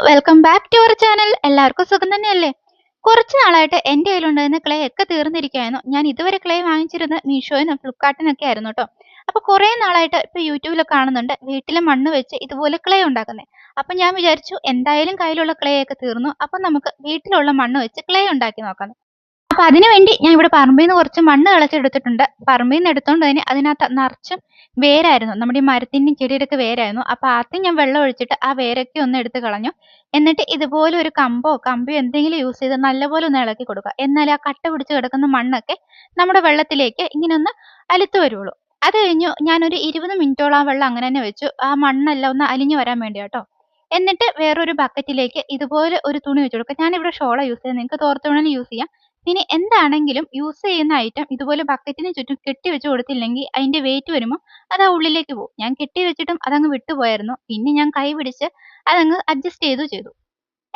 Welcome back to our channel. എല്ലാവർക്കും സുഖം തന്നെയല്ലേ? കുറച്ച് നാളായിട്ട് എൻ്റെ കയ്യിലുണ്ടായിരുന്ന ക്ലേ ഒക്കെ തീർന്നിരിക്കുകയായിരുന്നു. ഞാൻ ഇതുവരെ ക്ലേ വാങ്ങിച്ചിരുന്നത് മീഷോയിനും ഫ്ലിപ്കാർട്ടിനൊക്കെ ആയിരുന്നു കേട്ടോ. അപ്പോൾ കുറേ നാളായിട്ട് ഇപ്പോൾ യൂട്യൂബിലൊക്കെ കാണുന്നുണ്ട് വീട്ടിലെ മണ്ണ് വെച്ച് ഇതുപോലെ ക്ലേ ഉണ്ടാക്കുന്നത്. അപ്പം ഞാൻ വിചാരിച്ചു എന്തായാലും കയ്യിലുള്ള ക്ലേ ഒക്കെ തീർന്നു, അപ്പം നമുക്ക് വീട്ടിലുള്ള മണ്ണ് വെച്ച് ക്ലേ ഉണ്ടാക്കി നോക്കാം. അപ്പൊ അതിനുവേണ്ടി ഞാൻ ഇവിടെ പറമ്പിൽ നിന്ന് കുറച്ച് മണ്ണ് കിളച്ചെടുത്തിട്ടുണ്ട്. പറമ്പിൽ നിന്ന് എടുത്തോണ്ട് തന്നെ അതിനകത്ത് നിറച്ചും വേരായിരുന്നു. നമ്മുടെ ഈ മരത്തിന്റെയും ചെടിയുടെ ഒക്കെ വേരായിരുന്നു. അപ്പൊ ആദ്യം ഞാൻ വെള്ളം ഒഴിച്ചിട്ട് ആ വേരൊക്കെ ഒന്ന് എടുത്ത് കളഞ്ഞു. എന്നിട്ട് ഇതുപോലെ ഒരു കമ്പിയോ എന്തെങ്കിലും യൂസ് ചെയ്ത് നല്ലപോലെ ഒന്ന് ഇളക്കി കൊടുക്കുക. എന്നാലേ ആ കട്ട പിടിച്ച് കിടക്കുന്ന മണ്ണൊക്കെ നമ്മുടെ വെള്ളത്തിലേക്ക് ഇങ്ങനെ ഒന്ന് അലുത്ത് വരുള്ളൂ. അത് കഴിഞ്ഞു ഞാനൊരു 20 മിനിറ്റോളം ആ വെള്ളം അങ്ങനെ തന്നെ വെച്ചു. ആ മണ്ണെല്ലാം ഒന്ന് അലിഞ്ഞു വരാൻ വേണ്ടി കേട്ടോ. എന്നിട്ട് വേറൊരു ബക്കറ്റിലേക്ക് ഇതുപോലെ ഒരു തുണി വെച്ച് കൊടുക്കുക. ഞാനിവിടെ ഷോളാ യൂസ് ചെയ്യുന്നത്. നിങ്ങൾക്ക് തോർത്ത് വേണമെങ്കിൽ യൂസ് ചെയ്യാം. ഇനി എന്താണെങ്കിലും യൂസ് ചെയ്യുന്ന ഐറ്റം ഇതുപോലെ ബക്കറ്റിന് ചുറ്റും കെട്ടി വെച്ച് കൊടുത്തില്ലെങ്കിൽ അതിന്റെ വെയിറ്റ് വരുമ്പോൾ അത് ആ ഉള്ളിലേക്ക് പോകും. ഞാൻ കെട്ടി വെച്ചിട്ടും അതങ്ങ് വിട്ടുപോയായിരുന്നു. പിന്നെ ഞാൻ കൈ പിടിച്ച് അതങ്ങ് അഡ്ജസ്റ്റ് ചെയ്തു.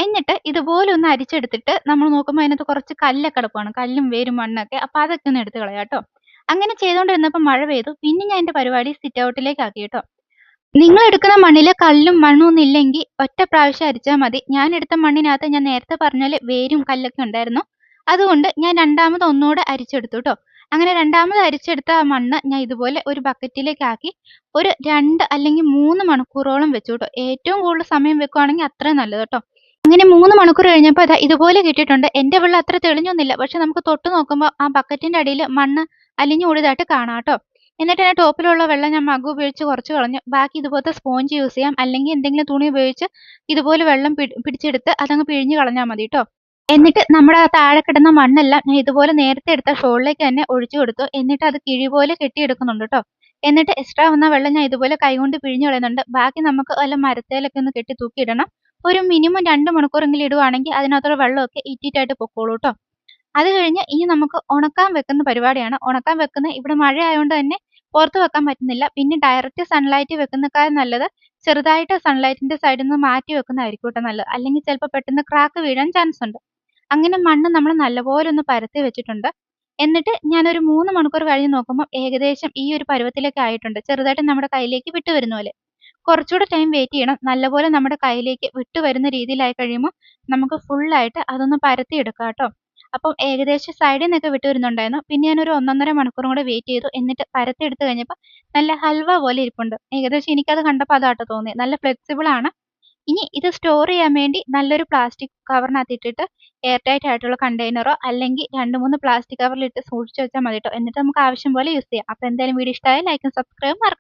എന്നിട്ട് ഇതുപോലെ ഒന്ന് അരിച്ചെടുത്തിട്ട് നമ്മൾ നോക്കുമ്പോൾ അതിനകത്ത് കുറച്ച് കല്ലൊക്കെ കിടപ്പാണ്. കല്ലും വേരും മണ്ണൊക്കെ. അപ്പൊ അതൊക്കെ ഒന്ന് എടുത്ത് കളയാം കേട്ടോ. അങ്ങനെ ചെയ്തുകൊണ്ടിരുന്നപ്പോൾ മഴ പെയ്തു. പിന്നെ ഞാൻ എന്റെ പരിപാടി സിറ്റ് ഔട്ടിലേക്ക് ആക്കി കേട്ടോ. നിങ്ങൾ എടുക്കുന്ന മണ്ണില് കല്ലും മണ്ണും ഒന്നും ഇല്ലെങ്കിൽ ഒറ്റ പ്രാവശ്യം അരിച്ചാൽ മതി. ഞാൻ എടുത്ത മണ്ണിനകത്ത് ഞാൻ നേരത്തെ പറഞ്ഞ വേരും കല്ലൊക്കെ ഉണ്ടായിരുന്നു. അതുകൊണ്ട് ഞാൻ രണ്ടാമത് ഒന്നുകൂടെ അരിച്ചെടുത്തു ട്ടോ. അങ്ങനെ രണ്ടാമത് അരിച്ചെടുത്ത ആ മണ്ണ് ഞാൻ ഇതുപോലെ ഒരു ബക്കറ്റിലേക്ക് ആക്കി ഒരു 2 അല്ലെങ്കിൽ 3 മണിക്കൂറോളം വെച്ചു ട്ടോ. ഏറ്റവും കൂടുതൽ സമയം വെക്കുവാണെങ്കിൽ അത്രയും നല്ലത് ട്ടോ. അങ്ങനെ 3 മണിക്കൂർ കഴിഞ്ഞപ്പോൾ ദാ ഇതുപോലെ കിട്ടിയിട്ടുണ്ട്. എൻ്റെ വെള്ളം അത്ര തെളിഞ്ഞൊന്നുമില്ല. പക്ഷെ നമുക്ക് തൊട്ട് നോക്കുമ്പോൾ ആ ബക്കറ്റിന്റെ അടിയിൽ മണ്ണ് അലിഞ്ഞു കൂടിയതായിട്ട് കാണാം ട്ടോ. എന്നിട്ട് അതിന്റെ ടോപ്പിലുള്ള വെള്ളം ഞാൻ മഗ് ഉപയോഗിച്ച് കുറച്ച് കളഞ്ഞു. ബാക്കി ഇതുപോലത്തെ സ്പോഞ്ച് യൂസ് ചെയ്യാം. അല്ലെങ്കിൽ എന്തെങ്കിലും തുണി ഉപയോഗിച്ച് ഇതുപോലെ വെള്ളം പിടിച്ചെടുത്ത് അതങ്ങ് പിഴിഞ്ഞ് കളഞ്ഞാൽ മതി ട്ടോ. എന്നിട്ട് നമ്മുടെ ആ താഴെ കിടന്ന മണ്ണെല്ലാം ഞാൻ ഇതുപോലെ നേരത്തെ എടുത്ത ഷോളിലേക്ക് തന്നെ ഒഴിച്ചു കൊടുത്തു. എന്നിട്ട് അത് കിഴി പോലെ കെട്ടിയെടുക്കുന്നുണ്ട് ട്ടോ. എന്നിട്ട് എക്സ്ട്രാ വന്ന വെള്ളം ഞാൻ ഇതുപോലെ കൈകൊണ്ട് പിഴിഞ്ഞ് കളയുന്നുണ്ട്. ബാക്കി നമുക്ക് വല്ല മരത്തേലൊക്കെ ഒന്ന് കെട്ടി തൂക്കിയിടണം. ഒരു മിനിമം 2 മണിക്കൂറെങ്കിലും ഇടുവാണെങ്കിൽ അതിനകത്തുള്ള വെള്ളമൊക്കെ ഇറ്റിറ്റായിട്ട് പൊക്കോളൂ ട്ടോ. അത് കഴിഞ്ഞ് ഇനി നമുക്ക് ഉണക്കാൻ വെക്കുന്ന പരിപാടിയാണ്. ഉണക്കാൻ വെക്കുന്ന ഇവിടെ മഴ ആയതുകൊണ്ട് തന്നെ പുറത്ത് വെക്കാൻ പറ്റുന്നില്ല. പിന്നെ ഡയറക്റ്റ് സൺലൈറ്റ് വെക്കുന്നേക്കാളും നല്ലത് ചെറുതായിട്ട് സൺലൈറ്റിന്റെ സൈഡിൽ നിന്ന് മാറ്റി വെക്കുന്നതായിരിക്കും ട്ടോ നല്ലത്. അല്ലെങ്കിൽ ചിലപ്പോൾ പെട്ടെന്ന് ക്രാക്ക് വീഴാൻ ചാൻസ് ഉണ്ട്. അങ്ങനെ മണ്ണ് നമ്മൾ നല്ലപോലെ ഒന്ന് പരത്തി വെച്ചിട്ടുണ്ട്. എന്നിട്ട് ഞാനൊരു 3 മണിക്കൂർ കഴിഞ്ഞ് നോക്കുമ്പോൾ ഏകദേശം ഈ ഒരു പരുവത്തിലേക്ക് ആയിട്ടുണ്ട്. ചെറുതായിട്ട് നമ്മുടെ കയ്യിലേക്ക് വിട്ട് വരുന്ന പോലെ. കുറച്ചുകൂടെ ടൈം വെയിറ്റ് ചെയ്യണം. നല്ലപോലെ നമ്മുടെ കയ്യിലേക്ക് വിട്ട് വരുന്ന രീതിയിലായി കഴിയുമ്പോൾ നമുക്ക് ഫുള്ളായിട്ട് അതൊന്ന് പരത്തി എടുക്കാം ട്ടോ. അപ്പം ഏകദേശം സൈഡിൽ നിന്നൊക്കെ വിട്ട് വരുന്നുണ്ടായിരുന്നു. പിന്നെ ഞാനൊരു 1 1/2 മണിക്കൂറും കൂടെ വെയിറ്റ് ചെയ്തു. എന്നിട്ട് പരത്തി എടുത്ത് കഴിഞ്ഞപ്പോൾ നല്ല ഹൽവ പോലെ ഇരിപ്പുണ്ട്. ഏകദേശം എനിക്കത് കണ്ടപ്പോൾ അതാട്ടോ തോന്നിയത്. നല്ല ഫ്ലെക്സിബിൾ ആണ്. ഇനി ഇത് സ്റ്റോർ ചെയ്യാൻ വേണ്ടി നല്ലൊരു പ്ലാസ്റ്റിക് കവറിനകത്ത് ഇട്ടിട്ട് എയർ ടൈറ്റ് ആയിട്ടുള്ള കണ്ടെയ്നറോ അല്ലെങ്കിൽ 2 3 പ്ലാസ്റ്റിക് കവറിലിട്ട് സൂക്ഷിച്ച് വെച്ചാൽ മതി ട്ടോ. എന്നിട്ട് നമുക്ക് ആവശ്യം പോലെ യൂസ് ചെയ്യാം. അപ്പോൾ എന്തായാലും വീഡിയോ ഇഷ്ടമായാൽ ലൈക്കും സബ്സ്ക്രൈബും മറക്കരുത്.